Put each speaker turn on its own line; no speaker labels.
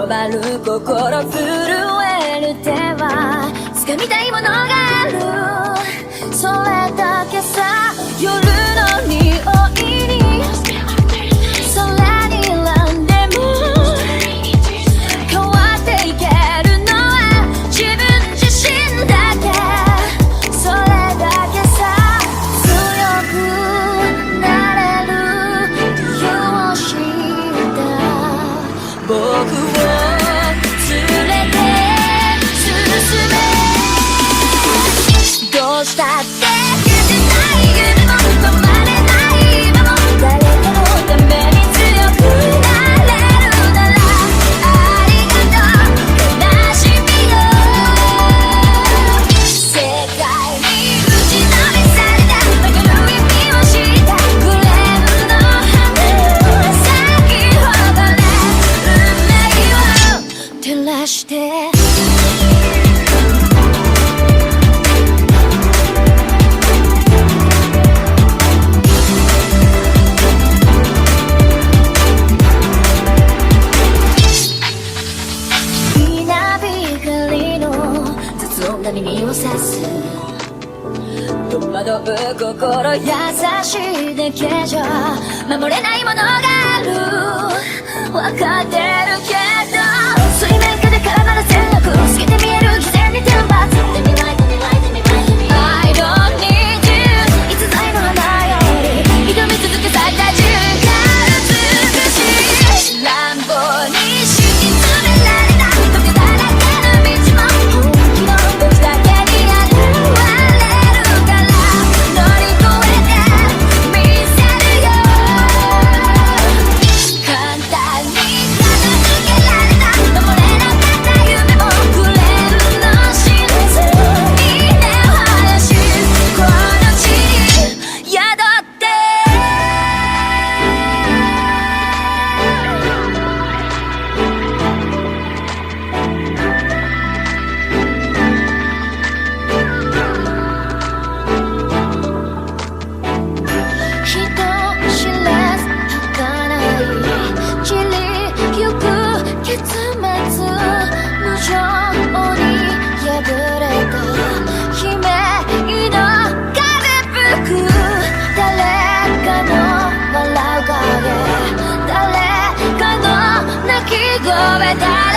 回る心震える手は掴みたいものがある、それだけさ。夜の匂いに空に選んでも変わっていけるのは自分自身だけ、それだけさ。強くなれる理由を知った僕を連れて進め、どうしたって消せない夢も止まれない今も、誰かのために強くなれるならありがとう悲しみよ。世界に打ちのめされた曲がる意味を知ったグレーの花を咲き誇れ運命を照らして。耳を刺す戸惑う心優しいだけじゃ守れないものがある、分かってるけど水面下で絡まる戦略透けて見える偽善に天罰 I don't need you いつぞやの花より挑み続け咲いた自分が美しい乱暴に敷き詰められた時だらけの道も誰かの泣き声だ